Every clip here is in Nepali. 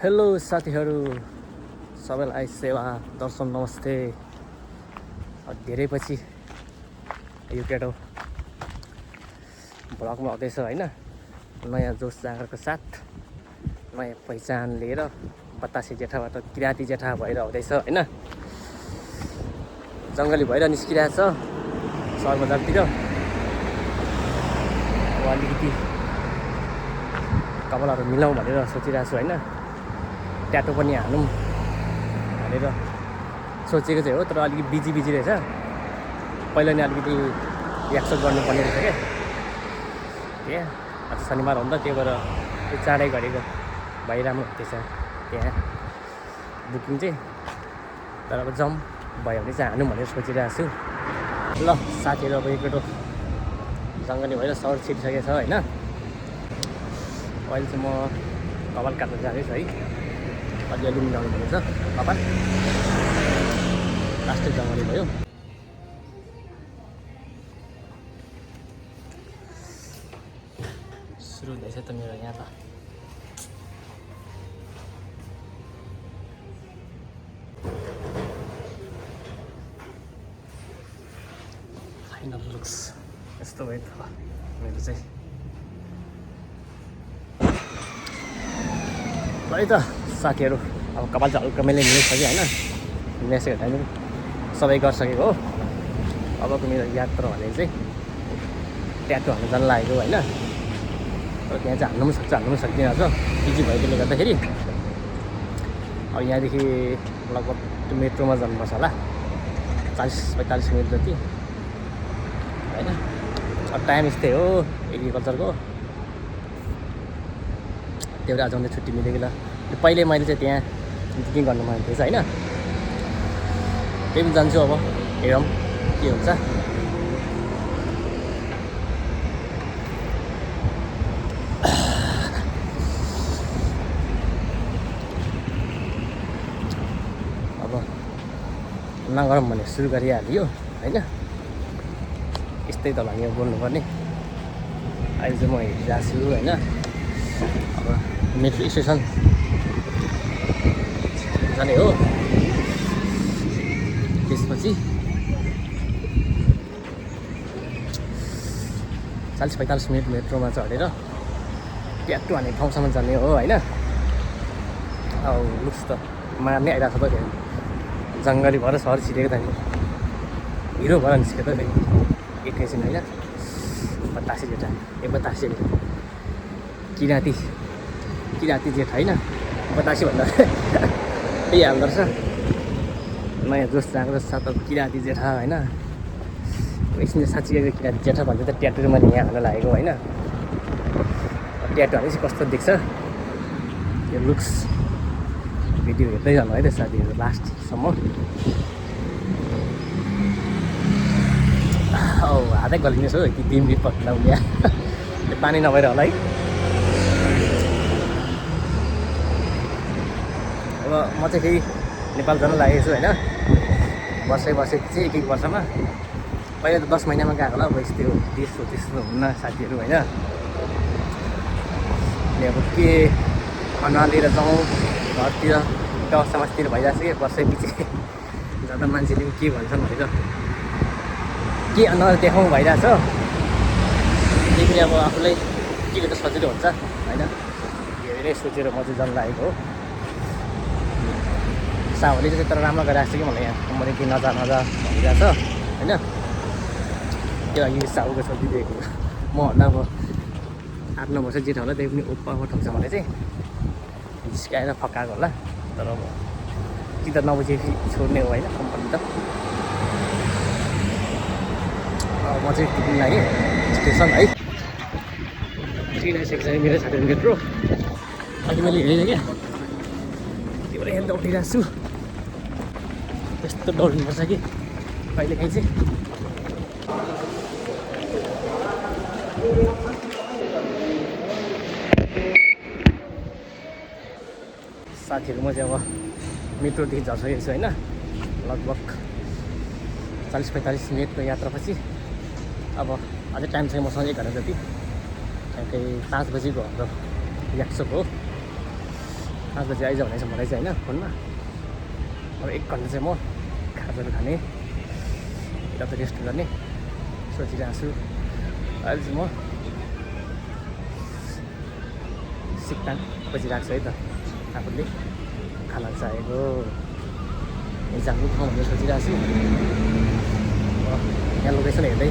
हेलो साथीहरू सबैलाई सेवा दर्शन नमस्ते। धेरै पछि यो केटो भ्लगमा आउँदैछ होइन। नयाँ जोस जागरको साथ नयाँ पहिचान लिएर बतासे जेठाबाट किराँती जेठा भएर आउँदैछ होइन। जङ्गली भएर निस्किरहेछ सहर बजारतिर। अब अलिकति कपालहरू मिलाउँ भनेर सोचिरहेको छु होइन। ट्याटो पनि हालौँ भनेर सोचेको चाहिँ हो, तर अलिकति बिजी रहेछ। पहिला नै अलिकति एक्सर्ट गर्नुपर्ने रहेछ क्या। त्यहाँ आज शनिबार हो नि त, त्यही भएर त्यो चाँडै गरेको भाइ राम्रो हुँदैछ त्यहाँ बुकिङ चाहिँ। तर अब जाउँ भयो भने चाहिँ हानौँ भनेर सोचिरहेको छु। ल साथीहरू अब एकपल्ट जङ्गली भएर सहर छिटिसकेको छ होइन। अहिले चाहिँ म कपाल काट्न जाँदैछु है। अलिअलि मिलाउनु पर्ने छ कपाल, लास्टै जङ्गली भयो। सुरु हुँदैछ त मेरो यहाँ त। फाइनल लुक्स यस्तो भयो त मेरो चाहिँ। है त साथीहरू, अब कपाल चाहिँ हल्का मैले मिलाइसकेँ होइन। मिलाइसकेको टाइम सबै गरिसकेको हो। अबको मेरो यात्रा भने चाहिँ ट्याटो हाल्नु जान लागेको होइन। तर त्यहाँ चाहिँ हाल्नु पनि सक्छ हाल्नु पनि सक्दिनँ छ बिजी भएकोले गर्दाखेरि। अब यहाँदेखि लगभग त्यो मेट्रोमा जानुपर्छ होला 40-45 मिनट जति होइन। अब टाइम यस्तै हो एग्रिकल्चरको। त्यो आज आउँदै छुट्टी मिलेको ल। पहिले मैले चाहिँ त्यहाँ बुकिङ गर्नु मन थिएछ होइन। त्यही पनि जान्छु अब, हेरौँ के हुन्छ। अब नगरौँ भने सुरु गरिहाल्यो होइन। यस्तै त लाग्यो बोल्नुपर्ने। अहिले चाहिँ म हिँडिरहेको छु होइन। अब मेट्रो स्टेसन जाने हो। त्यसपछि 40-45 मिनट मेट्रोमा चढेर ट्याटो हाने ठाउँसम्म जाने हो होइन। अब लुक्स त मार्ने आइरहेको छ त फेरि। जङ्गली भएर सहर छिरेको त नि, हिरो भएर निस्क्यो त फेरि एकैछिन होइन। बतासे जेठा बतासे किराँती जेठा होइन। बतासे भन्दा त्यही हाल्दो रहेछ। नयाँ जोस जागरको साथ अब किराँती जेठा होइन। एकछिन साँच्चीको किराँती जेठा भन्छ त ट्याटो मैले यहाँ हाल्न लागेको होइन। ट्याटो हालेपछि कस्तो देख्छ यो लुक्स भिडियो हेर्दै जानु है त साथीहरू लास्टसम्म। औ हातै गलिनेछ हो कि 2 मिनट पर्खिँदा उनीहरू त्यो पानी नभएर होला है। अब म चाहिँ फेरि नेपाल जान लागेको छु होइन। बसेपछि चाहिँ 1 वर्षमा पहिला त 10 महिनामा गएको होला। अब यस्तो त्यस्तो हुन्न साथीहरू होइन। अनि अब के अनुहार लिएर जाउँ घरतिर गाउँ समाजतिर भइरहेको छ कि वर्षैपछि जाँदा मान्छेले के भन्छन् भनेर के अनुहार देखाउँ भइरहेछ। त्यही पनि अब आफूलाई के गर्दा सजिलो हुन्छ होइन। धेरै सोचेर म चाहिँ जान लागेको हो। साहुले चाहिँ तर राम्रो गरिरहेको छ कि मलाई यहाँ मैले कि नजा भनिरहेछ होइन। त्यो लागि साहुको सोचिदिएको म भन्दा अब 8-9 वर्ष जेठा होला। त्यही पनि ओप्पा ठाउँछ मलाई चाहिँ जिस्काएर फकाएको होला। तर अब कि त नबुझेपछि छोड्ने हो होइन कम्पनी त। म चाहिँ पुग्नु लागेँ स्टेसन है। छिरिरहेको छ मेरो साथीहरू मेट्रो। अघि मैले हेरेँ क्या, त्यही भएर यहाँ दौडिरहेको छु। यस्तो दौडिनुपर्छ कि कहिलेकाहीँ चाहिँ। साथीहरू म चाहिँ अब मेट्रोदेखि झर्सकेको छु होइन। लगभग 40-45 मिनटको यात्रापछि अब अझै टाइम छ मसँग 1 घन्टा जति। ठ्याक्कै 5 बजीको हाम्रो याक्सोक हो। 5 बजी आइज भनेको छ मलाई चाहिँ होइन फोनमा। अब 1 घन्टा चाहिँ म खाजाहरू खाने यता त रेस्ट गर्ने सोचिरहेको छु। अहिले चाहिँ म सिक्ताम बजिरहेको छु है त आफूले खाना चाहेको इक्जामको ठाउँ भनेर सोचिरहेको छु। यहाँ लोकेसन हेर्दै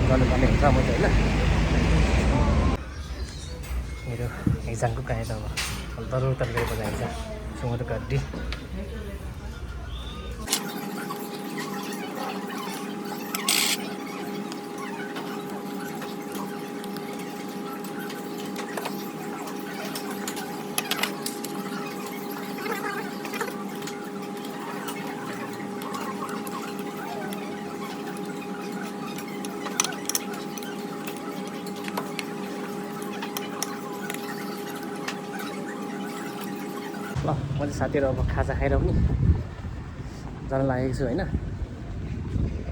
गर्नुपर्ने हुन्छ म चाहिँ होइन। मेरो एक्जामको कहीँ त अब दरौर तरिकाले बजाइन्छ सुँगुर गड्डी। ल म चाहिँ साथीहरू अब खाजा खाएर पनि जान लागेको छु होइन।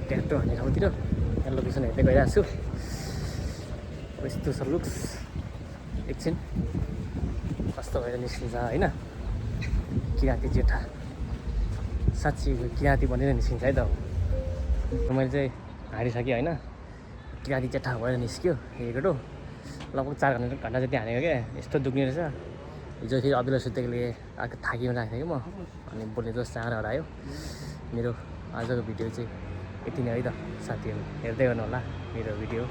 ट्याक्टर भन्ने ठाउँतिर यहाँ लोकेसन हेर्दै गइरहेको छु। यस्तो छ लुक्स एकछिन कस्तो भएर निस्किन्छ होइन। किराँती जेठा साँच्ची किराँती बनेर निस्किन्छ है त। मैले चाहिँ हारिसकेँ होइन। किराँती जेठा भएर निस्क्यो एकटो लगभग 4 घन्टा जति हानेको क्या। यस्तो दुख्ने रहेछ। हिजो फेरि अबिला सुतेकोले आएको थाकीमा राखेको थिएँ कि म। अनि बोल्ने दोष चाँडो हरायो। मेरो आजको भिडियो चाहिँ यति नै है त साथीहरू। हेर्दै गर्नु होला मेरो भिडियो।